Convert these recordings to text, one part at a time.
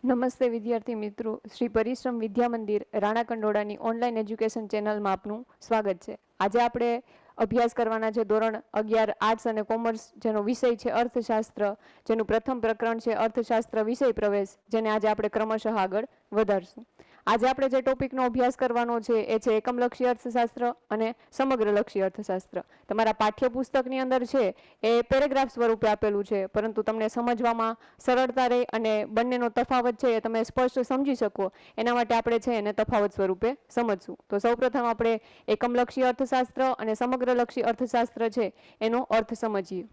નમસ્તે વિદ્યાર્થી મિત્રો, શ્રી પરિશ્રમ વિદ્યા મંદિર રાણા કંડોળાની ઓનલાઈન એજ્યુકેશન ચેનલમાં આપનું સ્વાગત છે. આજે આપણે અભ્યાસ કરવાના છે ધોરણ 11 આર્ટ્સ અને કોમર્સ, જેનો વિષય છે અર્થશાસ્ત્ર, જેનું પ્રથમ પ્રકરણ છે અર્થશાસ્ત્ર વિષય પ્રવેશ, જેને આજે આપણે ક્રમશઃ આગળ વધારશું. આજે આપણે જે ટોપિકનો અભ્યાસ કરવાનો છે એ છે એકમલક્ષી અર્થશાસ્ત્ર અને સમગ્રલક્ષી અર્થશાસ્ત્ર. તમારા પાઠ્યપુસ્તકની અંદર છે એ પેરેગ્રાફ સ્વરૂપે આપેલું છે, પરંતુ તમને સમજવામાં સરળતા રહે અને બંનેનો તફાવત છે એ તમે સ્પષ્ટ સમજી શકો એના માટે આપણે છે એને તફાવત સ્વરૂપે સમજશું. તો સૌપ્રથમ આપણે એકમલક્ષી અર્થશાસ્ત્ર અને સમગ્રલક્ષી અર્થશાસ્ત્ર છે એનો અર્થ સમજીએ.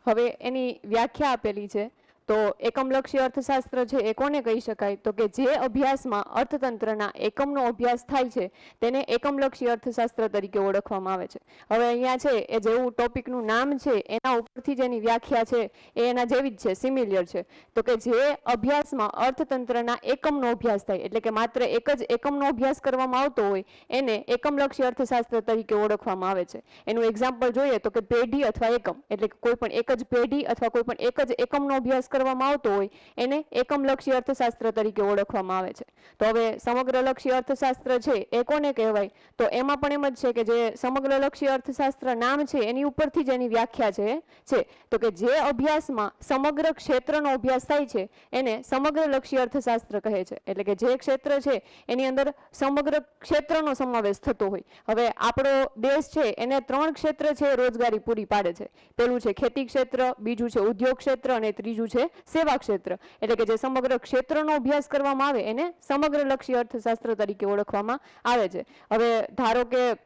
હવે એની વ્યાખ્યા આપેલી છે. તો એકમલક્ષી અર્થશાસ્ત્ર છે એ કોને કહી શકાય? તો કે જે અભ્યાસમાં અર્થતંત્રના એકમનો અભ્યાસ થાય છે તેને એકમલક્ષી અર્થશાસ્ત્ર તરીકે ઓળખવામાં આવે છે. હવે અહીંયા છે એ જેવું ટોપિકનું નામ છે એના ઉપરથી જેની વ્યાખ્યા છે એ એના જેવી જ છે, સિમિલિયર છે. તો કે જે અભ્યાસમાં અર્થતંત્રના એકમનો અભ્યાસ થાય, એટલે કે માત્ર એક જ એકમનો અભ્યાસ કરવામાં આવતો હોય એને એકમલક્ષી અર્થશાસ્ત્ર તરીકે ઓળખવામાં આવે છે. એનું એક્ઝામ્પલ જોઈએ તો કે પેઢી અથવા એકમ, એટલે કે કોઈ પણ એક જ પેઢી અથવા કોઈ પણ એક જ એકમનો અભ્યાસ કરવામાં આવતો હોય એને એકમલક્ષી અર્થશાસ્ત્ર તરીકે ઓળખવામાં આવે છે. તો હવે સમગ્રલક્ષી અર્થશાસ્ત્ર છે એ કોને કહેવાય? તો એમાં પણ એમ જ છે કે જે સમગ્રલક્ષી અર્થશાસ્ત્ર નામ છે એની ઉપરથી જ એની વ્યાખ્યા છે તો કે જે અભ્યાસમાં સમગ્ર ક્ષેત્રનો અભ્યાસ થાય છે એને સમગ્રલક્ષી અર્થશાસ્ત્ર કહે છે. એટલે કે જે ક્ષેત્ર છે એની અંદર સમગ્ર ક્ષેત્રનો સમાવેશ થતો હોય. હવે આપણો દેશ છે એને 3 ક્ષેત્ર છે રોજગારી પૂરી પાડે છે. પેલું છે ખેતી ક્ષેત્ર, બીજું છે ઉદ્યોગ ક્ષેત્ર અને ત્રીજું છે સેવા ક્ષેત્ર. એટલે કે જે સમગ્ર ક્ષેત્રનો અભ્યાસ કરવામાં આવે એને સમગ્રલક્ષી અર્થશાસ્ત્ર તરીકે ઓળખવામાં આવે છે. હવે ધારો કે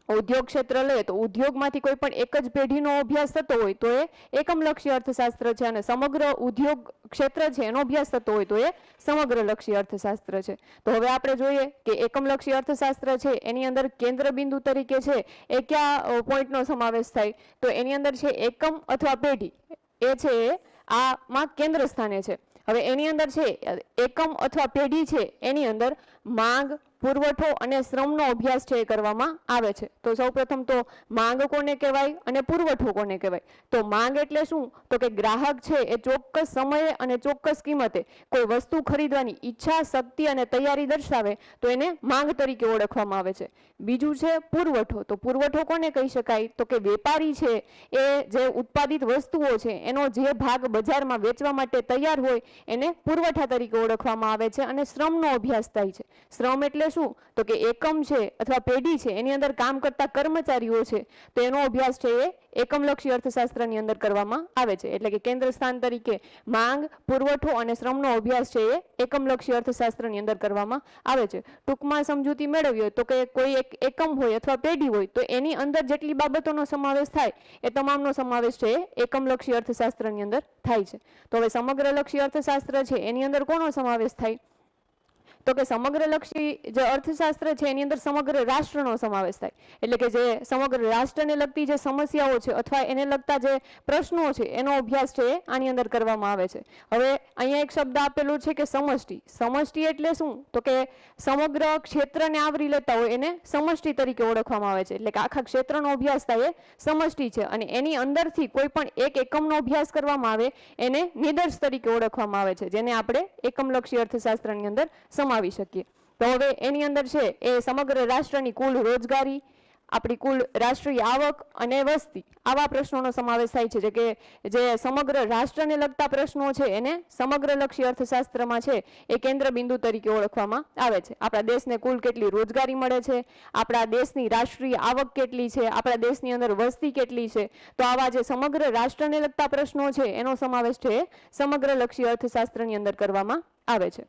ઉદ્યોગ ક્ષેત્ર લે તો ઉદ્યોગમાંથી કોઈ પણ એક જ પેઢીનો અભ્યાસ થતો હોય તો એ એકમલક્ષી અર્થશાસ્ત્ર છે, અને સમગ્ર ઉદ્યોગ ક્ષેત્ર છે એનો અભ્યાસ થતો હોય તો એ સમગ્રલક્ષી અર્થશાસ્ત્ર છે. તો હવે આપણે જોઈએ કે એકમલક્ષી અર્થશાસ્ત્ર છે એની અંદર કેન્દ્ર બિંદુ તરીકે છે એ કયા પોઈન્ટનો સમાવેશ થાય? તો એની અંદર છે એકમ અથવા પેઢી એ છે આમાં કેન્દ્ર સ્થાને છે. હવે એની અંદર છે એકમ અથવા પેઢી છે એની અંદર માંગ, પુરવઠો અને શ્રમનો અભ્યાસ છે એ કરવામાં આવે છે. તો સૌપ્રથમ તો માંગ કોને કહેવાય અને પુરવઠો કોને કહેવાય? તો માંગ એટલે શું? તો કે ગ્રાહક છે એ ચોક્કસ સમયે અને ચોક્કસ કિંમતે કોઈ વસ્તુ ખરીદવાની ઈચ્છા, શક્તિ અને તૈયારી દર્શાવે તો એને માંગ તરીકે ઓળખવામાં આવે છે. બીજું છે પુરવઠો. તો પુરવઠો કોને કહી શકાય? તો કે વેપારી છે એ જે ઉત્પાદિત વસ્તુઓ છે એનો જે ભાગ બજારમાં વેચવા માટે તૈયાર હોય એને પુરવઠા તરીકે ઓળખવામાં આવે છે. અને શ્રમનો અભ્યાસ થાય છે. શ્રમ એટલે શું? તો કે એકમ છે અથવા પેઢી છે એની અંદર કામ કરતા કર્મચારીઓ છે તો એનો અભ્યાસ છે એ એકમલક્ષી અર્થશાસ્ત્રની અંદર કરવામાં આવે છે. એટલે કે કેન્દ્ર સ્થાન તરીકે માંગ, પુરવઠો અને શ્રમનો અભ્યાસ છે એ એકમલક્ષી અર્થશાસ્ત્રની અંદર કરવામાં આવે છે. ટૂંકમાં સમજૂતી મેળવી હોય તો કે કોઈ એક એકમ હોય અથવા પેઢી હોય તો એની અંદર જેટલી બાબતોનો સમાવેશ થાય એ તમામનો સમાવેશ છે એ એકમલક્ષી અર્થશાસ્ત્રની અંદર થાય છે. તો હવે સમગ્રલક્ષી અર્થશાસ્ત્ર છે એની અંદર કોનો સમાવેશ થાય? તો કે સમગ્રલક્ષી જે અર્થશાસ્ત્ર છે એની અંદર સમગ્ર રાષ્ટ્રનો સમાવેશ થાય. એટલે કે જે સમગ્ર રાષ્ટ્રને લગતી જે સમસ્યાઓ છે અથવા એને લગતા જે પ્રશ્નો છે એનો અભ્યાસ છે આની અંદર કરવામાં આવે છે. હવે અહીંયા એક શબ્દ આપેલું છે કે સમષ્ટિ. સમષ્ટિ એટલે શું? તો કે સમગ્ર ક્ષેત્રને આવરી લેતા હોય એને સમષ્ટિ તરીકે ઓળખવામાં આવે છે. એટલે કે આખા ક્ષેત્રનો અભ્યાસ થાય એ સમષ્ટિ છે, અને એની અંદરથી કોઈ પણ એક એકમનો અભ્યાસ કરવામાં આવે એને નિદર્શ તરીકે ઓળખવામાં આવે છે, જેને આપણે એકમલક્ષી અર્થશાસ્ત્રની અંદર સમાવી શકીએ. તો હવે એની અંદર છે એ સમગ્ર રાષ્ટ્રની કુલ રોજગારી, આપણી કુલ રાષ્ટ્રીય આવક અને વસ્તી, આવા પ્રશ્નોનો સમાવેશ થાય છે. જે કે જે સમગ્ર રાષ્ટ્રને લગતા પ્રશ્નો છે એને સમગ્રલક્ષી અર્થશાસ્ત્રમાં છે એ કેન્દ્ર બિંદુ તરીકે ઓળખવામાં આવે છે. આપણા દેશને કુલ કેટલી રોજગારી મળે છે, આપણા દેશની રાષ્ટ્રીય આવક કેટલી છે, આપણા દેશની અંદર વસ્તી કેટલી છે, તો આવા જે સમગ્ર રાષ્ટ્રને લગતા પ્રશ્નો છે એનો સમાવેશ છે સમગ્રલક્ષી અર્થશાસ્ત્રની અંદર કરવામાં આવે છે.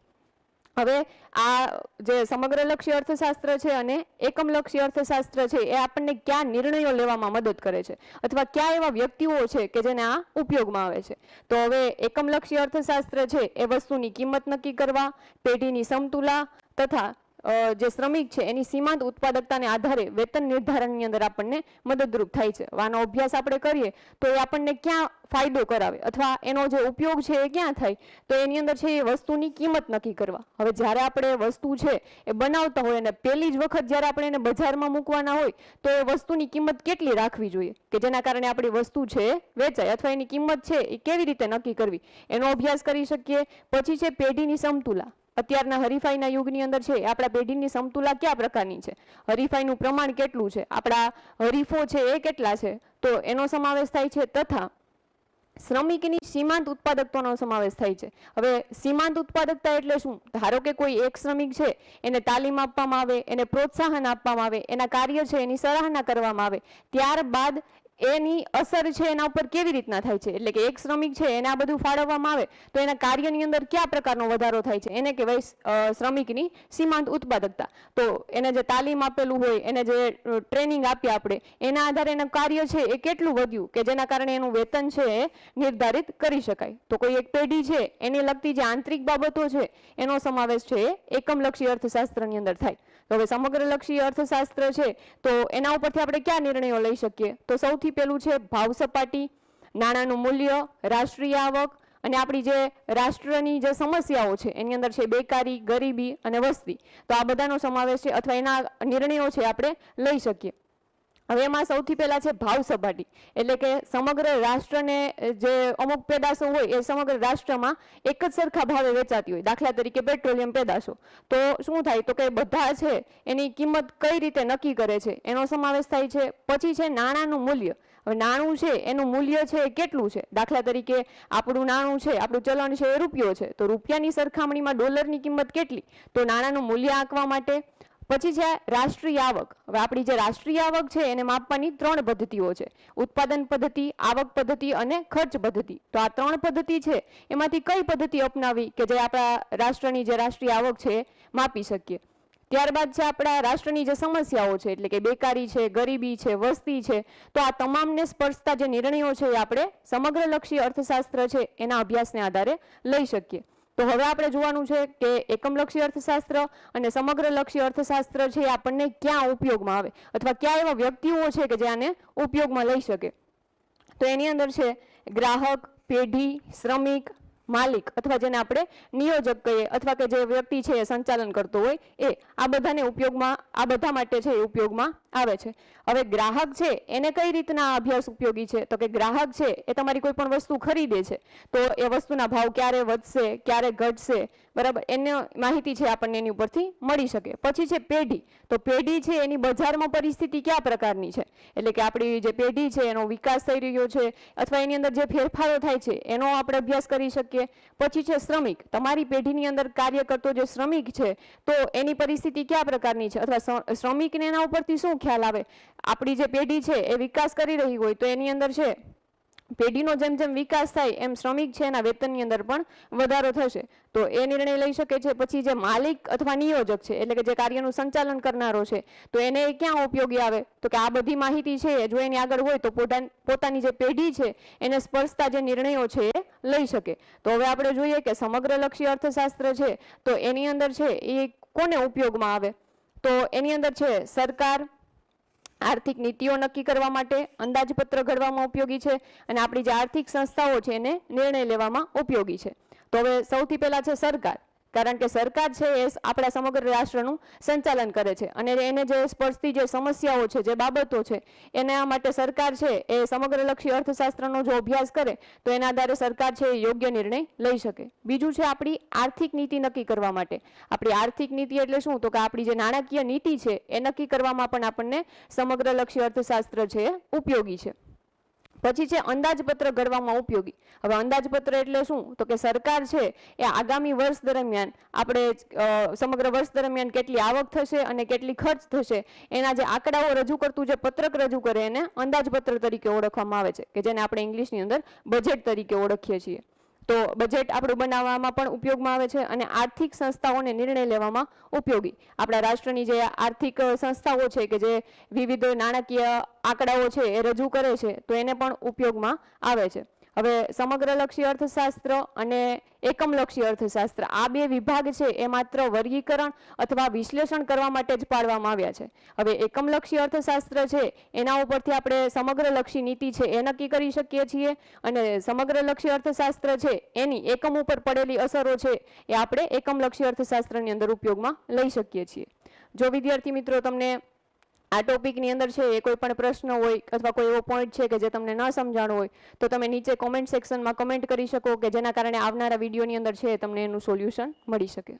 હવે આ જે સમગ્રલક્ષી અર્થશાસ્ત્ર છે અને એકમલક્ષી અર્થશાસ્ત્ર છે એ આપણને કયા નિર્ણયો લેવામાં મદદ કરે છે અથવા કયા એવા વ્યક્તિઓ છે કે જેને આ ઉપયોગમાં આવે છે? તો હવે એકમલક્ષી અર્થશાસ્ત્ર છે એ વસ્તુની કિંમત નક્કી કરવા, પેઢીની સમતુલા તથા જે શ્રમિક છે એની સીમાંત ઉત્પાદકતાને આધારે વેતન નિર્ધારણની અંદર આપણને મદદરૂપ થાય છે. આનો અભ્યાસ આપણે કરીએ તો એ આપણને ક્યાં ફાયદો કરાવે અથવા એનો જે ઉપયોગ છે એ ક્યાં થાય તો એની અંદર છે એ વસ્તુની કિંમત નક્કી કરવા. હવે જ્યારે આપણે વસ્તુ છે એ બનાવતા હોય અને પહેલી જ વખત જ્યારે આપણે એને બજારમાં મૂકવાના હોય તો એ વસ્તુની કિંમત કેટલી રાખવી જોઈએ કે જેના કારણે આપણી વસ્તુ છે એ વેચાય અથવા એની કિંમત છે એ કેવી રીતે નક્કી કરવી એનો અભ્યાસ કરી શકીએ. પછી છે પેઢીની સમતુલા. અત્યારના હરીફાઈના યુગની અંદર છે આપણા પેઢીની સમતુલા કયા પ્રકારની છે, હરીફાઈનું પ્રમાણ કેટલું છે, આપણા હરીફો છે એ કેટલા છે, તો એનો સમાવેશ થાય છે. તથા શ્રમિકની સીમાંત ઉત્પાદકતાનો સમાવેશ થાય છે. હવે સીમાંત ઉત્પાદકતા એટલે શું? ધારો કે કોઈ એક શ્રમિક છે એને તાલીમ આપવામાં આવે, એને પ્રોત્સાહન આપવામાં આવે, એના કાર્ય છે એની સરાહના કરવામાં આવે, ત્યારબાદ એની અસર છે એના ઉપર કેવી રીતના થાય છે. એટલે કે એક શ્રમિક છે એને આ બધું ફાળવવામાં આવે તો એના કાર્યની અંદર કયા પ્રકારનો વધારો થાય છે એને કહેવાય શ્રમિકની સીમાંત ઉત્પાદકતા. તો એને જે તાલીમ આપેલું હોય, એને જે ટ્રેનિંગ આપી આપણે, એના આધારે એનું કાર્ય છે એ કેટલું વધ્યું કે જેના કારણે એનું વેતન છે એ નિર્ધારિત કરી શકાય. તો કોઈ એક પેઢી છે એને લગતી જે આંતરિક બાબતો છે એનો સમાવેશ છે એ એકમલક્ષી અર્થશાસ્ત્રની અંદર થાય. તો હવે સમગ્રલક્ષી અર્થશાસ્ત્ર છે તો એના ઉપરથી આપણે કયા નિર્ણયો લઈ શકીએ? તો સૌથી પહેલું છે ભાવ સપાટી, નાણાંનું મૂલ્ય, રાષ્ટ્રીય આવક અને આપણી જે રાષ્ટ્રની જે સમસ્યાઓ છે એની અંદર છે બેકારી, ગરીબી અને વસ્તી. તો આ બધાનો સમાવેશ છે અથવા એના નિર્ણયો છે આપણે લઈ શકીએ. હવે એમાં સૌથી પહેલા છે ભાવ સપાટી. એટલે કે સમગ્ર રાષ્ટ્રને જે અમુક પેદાશો હોય એ સમગ્ર રાષ્ટ્રમાં એક જ સરખા ભાવે વેચાતી હોય. દાખલા તરીકે પેટ્રોલિયમ પેદાશો, તો શું થાય તો કે બધા છે એની કિંમત કઈ રીતે નક્કી કરે છે એનો સમાવેશ થાય છે. પછી છે નાણાંનું મૂલ્ય. હવે નાણું છે એનું મૂલ્ય છે એ કેટલું છે. દાખલા તરીકે આપણું નાણું છે, આપણું ચલણ છે એ રૂપિયો છે, તો રૂપિયાની સરખામણીમાં ડોલરની કિંમત કેટલી, તો નાણાંનું મૂલ્ય આંકવા માટે. પછી છે રાષ્ટ્રીય આવક. હવે આપણી જે રાષ્ટ્રીય આવક છે એને માપવાની 3 પદ્ધતિઓ છે: ઉત્પાદન પદ્ધતિ, આવક પદ્ધતિ અને ખર્ચ પદ્ધતિ. તો આ 3 પદ્ધતિ છે એમાંથી કઈ પદ્ધતિ અપનાવી કે જે આપણા રાષ્ટ્રની જે રાષ્ટ્રીય આવક છે માપી શકીએ. ત્યારબાદ છે આપણા રાષ્ટ્રની જે સમસ્યાઓ છે એટલે કે બેકારી છે, ગરીબી છે, વસ્તી છે. તો આ તમામને સ્પર્શતા જે નિર્ણયો છે એ આપણે સમગ્રલક્ષી અર્થશાસ્ત્ર છે એના અભ્યાસને આધારે લઈ શકીએ. તો હવે આપણે જોવાનું છે કે એકમલક્ષી અર્થશાસ્ત્ર અને સમગ્રલક્ષી અર્થશાસ્ત્ર છે એ આપણને ક્યાં ઉપયોગમાં આવે અથવા કયા એવા વ્યક્તિઓ છે કે જે આને ઉપયોગમાં લઈ શકે. તો એની અંદર છે ગ્રાહક, પેઢી, શ્રમિક, માલિક અથવા જેને આપણે નિયોજક કહીએ અથવા કે જે વ્યક્તિ છે એ સંચાલન કરતો હોય એ આ બધાને ઉપયોગમાં, આ બધા માટે છે એ ઉપયોગમાં આવે છે. હવે ગ્રાહક છે એને કઈ રીતના અભ્યાસ ઉપયોગી છે તો કે ગ્રાહક છે એ તમારી કોઈ પણ વસ્તુ ખરીદે છે તો એ વસ્તુના ભાવ ક્યારે વધશે, ક્યારે ઘટશે, બરાબર, એની માહિતી છે આપણને એની ઉપરથી મળી શકે. પછી છે પેઢી. તો પેઢી છે એની બજારમાં પરિસ્થિતિ કયા પ્રકારની છે એટલે કે આપણી જે પેઢી છે એનો વિકાસ થઈ રહ્યો છે અથવા એની અંદર જે ફેરફારો થાય છે એનો આપણે અભ્યાસ કરી શકીએ. પછી છે શ્રમિક. તમારી પેઢીની અંદર કાર્ય કરતો જે શ્રમિક છે તો એની પરિસ્થિતિ કયા પ્રકારની છે અથવા શ્રમિકને એના ઉપરથી શું ખ્યાલ આવે. આપણી જે પેઢી છે એ વિકાસ કરી રહી હોય તો એની અંદર છે પેઢીનો જેમ જેમ વિકાસ થાય એમ શ્રમિક છે એના વેતનની અંદર પણ વધારો થશે તો એ નિર્ણય લઈ શકે છે. પછી જે માલિક અથવા નિયોજક છે એટલે કે જે કાર્યનું સંચાલન કરનારો છે તો એને ક્યાં ઉપયોગી આવે તો કે આ બધી માહિતી છે જો એની આગળ હોય તો પોતાની જે પેઢી છે એને સ્પર્શતા જે નિર્ણયો છે એ લઈ શકે. તો હવે આપણે જોઈએ કે સમગ્રલક્ષી અર્થશાસ્ત્ર છે તો એની અંદર છે એ કોને ઉપયોગમાં આવે તો એની અંદર છે સરકાર આર્થિક નીતિઓ નક્કી કરવા માટે, અંદાજપત્ર ઘડવામાં ઉપયોગી છે અને આપણી જે આર્થિક સંસ્થાઓ છે એને નિર્ણય લેવામાં ઉપયોગી છે. તો હવે સૌથી પહેલા છે સરકાર. કારણ કે સરકાર છે એ આપણા સમગ્ર રાષ્ટ્રનું સંચાલન કરે છે અને એને જે સ્પર્શતી જે સમસ્યાઓ છે, જે બાબતો છે એના માટે સરકાર છે એ સમગ્રલક્ષી અર્થશાસ્ત્રનો જો અભ્યાસ કરે તો એના આધારે સરકાર છે એ યોગ્ય નિર્ણય લઈ શકે. બીજું છે આપણી આર્થિક નીતિ નક્કી કરવા માટે. આપણી આર્થિક નીતિ એટલે શું તો કે આપણી જે નાણાકીય નીતિ છે એ નક્કી કરવામાં પણ આપણને સમગ્રલક્ષી અર્થશાસ્ત્ર છે એ ઉપયોગી છે. પછી છે અંદાજપત્ર ઘડવામાં ઉપયોગી. હવે અંદાજપત્ર એટલે શું તો કે સરકાર છે એ આગામી વર્ષ દરમિયાન આપણે સમગ્ર વર્ષ દરમિયાન કેટલી આવક થશે અને કેટલી ખર્ચ થશે એના જે આંકડાઓ રજૂ કરતું જે પત્રક રજૂ કરે એને અંદાજપત્ર તરીકે ઓળખવામાં આવે છે કે જેને આપણે ઇંગ્લિશની અંદર બજેટ તરીકે ઓળખીએ છીએ. તો બજેટ આપણું બનાવવામાં પણ ઉપયોગમાં આવે છે અને આર્થિક સંસ્થાઓને નિર્ણય લેવામાં ઉપયોગી. આપણા રાષ્ટ્રની જે આર્થિક સંસ્થાઓ છે કે જે વિવિધ નાણાકીય આંકડાઓ છે એ રજૂ કરે છે તો એને પણ ઉપયોગમાં આવે છે. હવે સમગ્રલક્ષી અર્થશાસ્ત્ર અને એકમલક્ષી અર્થશાસ્ત્ર આ બે વિભાગ છે એ માત્ર વર્ગીકરણ અથવા વિશ્લેષણ કરવા માટે જ પાડવામાં આવ્યા છે. હવે એકમલક્ષી અર્થશાસ્ત્ર છે એના ઉપરથી આપણે સમગ્રલક્ષી નીતિ છે એ નક્કી કરી શકીએ છીએ અને સમગ્રલક્ષી અર્થશાસ્ત્ર છે એની એકમ ઉપર પડેલી અસરો છે એ આપણે એકમલક્ષી અર્થશાસ્ત્રની અંદર ઉપયોગમાં લઈ શકીએ છીએ. જો વિદ્યાર્થી મિત્રો તમને આ ટોપિકની અંદર છે એ કોઈ પણ પ્રશ્ન હોય અથવા કોઈ એવો પોઈન્ટ છે કે જે તમને ન સમજાણો હોય તો તમે નીચે કોમેન્ટ સેક્શનમાં કમેન્ટ કરી શકો કે જેના કારણે આવનારા વિડીયોની અંદર છે તમને એનું સોલ્યુશન મળી શકે.